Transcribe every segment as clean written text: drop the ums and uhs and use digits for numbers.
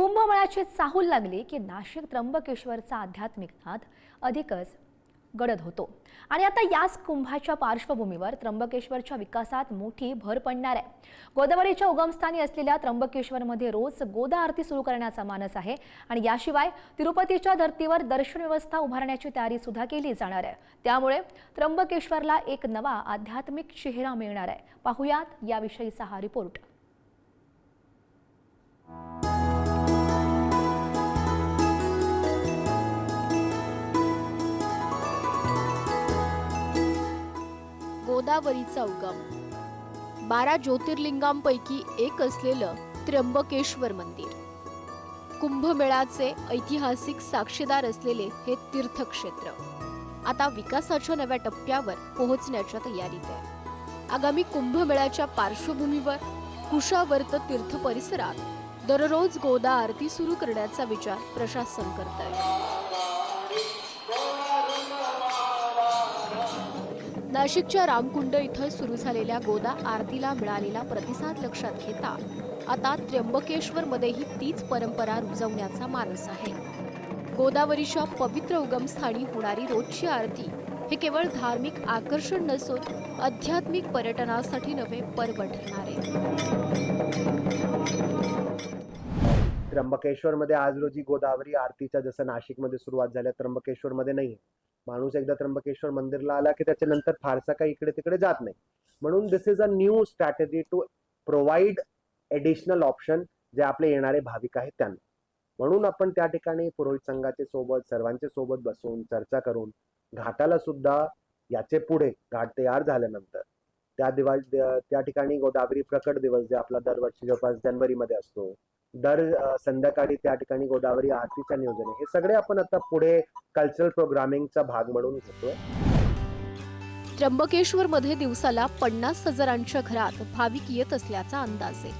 कुंभमेळ्याची चाहूल लागली की नाशिक त्र्यंबकेश्वरचा आध्यात्मिक नाद अधिकच गडद होतो। आणि आता याच कुंभाच्या पार्श्वभूमीवर त्र्यंबकेश्वरच्या विकासात मोठी भर पडणार आहे। गोदावरीच्या उगमस्थानी असलेल्या त्र्यंबकेश्वरमध्ये रोज गोदा आरती सुरू करण्याचा मानस आहे आणि याशिवाय तिरुपतीच्या धर्तीवर दर्शन व्यवस्था उभारण्याची तयारी सुद्धा केली जाणार आहे। त्यामुळे त्र्यंबकेश्वरला एक नवा आध्यात्मिक चेहरा मिळणार आहे। पाहुयात याविषयीचा हा रिपोर्ट। गोदावरीचा उगम 12 ज्योतिर्लिंगांपैकी एक असलेलं त्र्यंबकेश्वर मंदिर, कुंभमेळ्याचे ऐतिहासिक साक्षीदार असलेले हे तीर्थक्षेत्र आता विकासाच्या नव्या टप्प्यावर पोहोचण्याच्या तयारीत आहे। आगामी कुंभमेळ्याच्या पार्श्वभूमीवर कुशावर्त तीर्थ परिसरात दररोज गोदा आरती सुरू करण्याचा विचार प्रशासन करत आहे। नाशिकच्या रामकुंड इथं सुरू झालेल्या गोदा आरतीला मिळालेला प्रतिसाद लक्षात घेता आता त्र्यंबकेश्वरमध्येही तीच परंपरा रुजवण्याचा मानस आहे। गोदावरीच्या पवित्र उगमस्थानी होणारी रोजची आरती हे केवळ धार्मिक आकर्षण नसून आध्यात्मिक पर्यटनासाठी नवे पर्व ठरणार आहे। त्र्यंबकेश्वरमध्ये आज रोजी गोदावरी आरतीच्या जसं नाशिकमध्ये सुरुवात झाल्या, त्र्यंबकेश्वरमध्ये नाही। माणूस एकदा त्र्यंबकेश्वर मंदिरला आला की त्याच्यानंतर फारसा काही इकडे तिकडे जात नाही। म्हणून this is a new strategy to provide additional option जे आपले येणारे भाविक आहेत त्यांना। म्हणून आपण त्या ठिकाणी पुरोहित संघाचे सोबत सर्वांचे सोबत बसून चर्चा करून घाटाला सुद्धा याचे पुढे घाट तयार झाल्यानंतर त्या ठिकाणी गोदावरी प्रकट दिवस जे आपला दरवर्षी जवळपास जानेवारीमध्ये असतो, दर संध्याकाळी त्या ठिकाणी गोदावरी आरतीच्या नियोजन हे सगळे आपण आता पुढे कल्चरल प्रोग्रामिंगचा भाग म्हणून घेतोय। त्र्यंबकेश्वरमध्ये दिवसाला 50,000च्या घरात भाविक येत असल्याचा अंदाज आहे।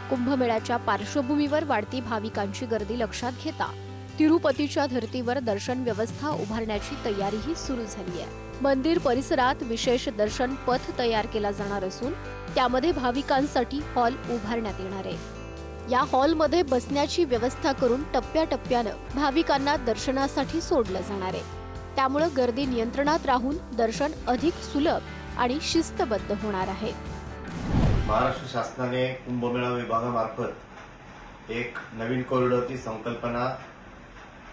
कुंभमेळ्याच्या पार्श्वभूमीवर वाढती भाविकांची गर्दी लक्षात घेता तिरुपतीच्या धर्तीवर दर्शन व्यवस्था उभारण्याची तयारीही सुरू झाली आहे। मंदिर परिसरात विशेष दर्शन पथ तयार केला जाणार असून त्यामध्ये भाविकांसाठी हॉल उभारण्यात येणार आहे। या हॉलमध्ये बसण्याची व्यवस्था करून टप्प्याटप्प्यानं भाविकांना दर्शनासाठी सोडलं जाणार आहे। त्यामुळे गर्दी नियंत्रणात राहून दर्शन अधिक सुलभ आणि शिस्तबद्ध होणार आहे। महाराष्ट्र शासनाने कुंभमेळा विभागामार्फत एक नवीन कॉरिडॉरची संकल्पना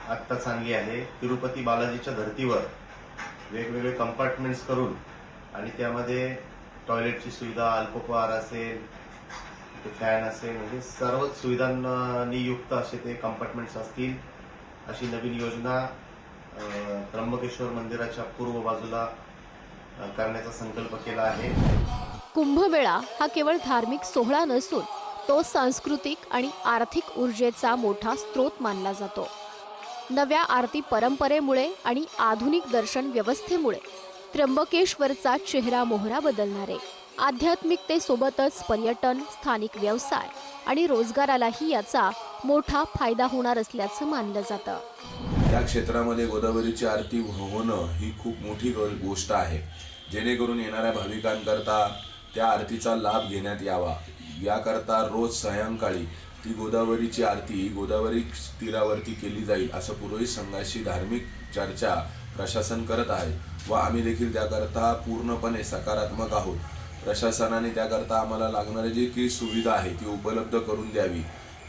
आत्ताच आणली आहे। तिरुपती बालाजीच्या धर्तीवर वेगवेगळे कंपार्टमेंट्स करून आणि त्यामध्ये टॉयलेटची सुविधा, अल्पोपहार असेल, फॅन असेल, म्हणजे सर्व सुविधांनी युक्त असे ते कंपार्टमेंट्स असतील अशी नवीन योजना त्र्यंबकेश्वर मंदिराच्या पूर्व बाजूला करण्याचा संकल्प केला आहे। कुंभमेळा हा केवळ धार्मिक सोहळा नसून तो सांस्कृतिक आणि आर्थिक ऊर्जेचा मोठा स्रोत मानला जातो। नव्या आरती परंपरेमुळे आणि आधुनिक दर्शन व्यवस्थेमुळे त्र्यंबकेश्वरचा चेहरा मोहरा बदलणार आहे। आध्यात्मिकतेसोबतच पर्यटन, स्थानिक व्यवसाय आणि रोजगारालाही याचा मोठा फायदा होणार असल्याचं मानलं जातं। या क्षेत्रामध्ये गोदावरीची आरती होणं ही खूप मोठी गोष्ट आहे, जेणेकरून येणाऱ्या भाविकांकरता त्या आरतीचा लाभ घेण्यात यावा। याकरता रोज सायंकाळी ती गोदावरीची आरती गोदावरी तीरावरती केली जाईल असं पुरोहित संघाशी धार्मिक चर्चा प्रशासन करत आहे व आम्ही देखील त्याकरता पूर्णपणे सकारात्मक आहोत। प्रशासनाने त्याकरता आम्हाला लागणारी जी काही सुविधा आहे ती उपलब्ध करून द्यावी,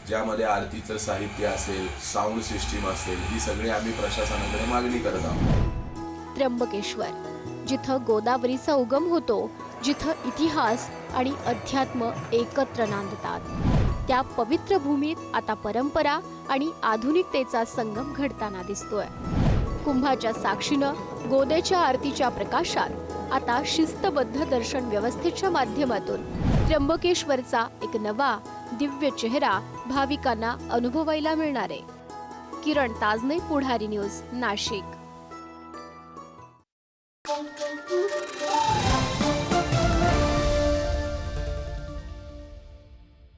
ज्यामध्ये आरतीचं साहित्य असेल, साऊंड सिस्टीम असेल, ही सगळी आम्ही प्रशासनाकडे मागणी करत आहोत। त्र्यंबकेश्वर जिथं गोदावरीचा उगम होतो, जिथं इतिहास आणि अध्यात्म एकत्र नांदतात, त्या पवित्र भूमीत आता परंपरा आणि आधुनिकतेचा संगम घडताना दिसतोय। कुंभाच्या साक्षीनं गोदेच्या आरतीच्या प्रकाशात आता शिस्तबद्ध दर्शन व्यवस्थेच्या माध्यमातून त्र्यंबकेश्वरचा एक नवा दिव्य चेहरा भाविकांना अनुभवायला मिळणार आहे। किरण ताजने, पुढारी न्यूज, नाशिक।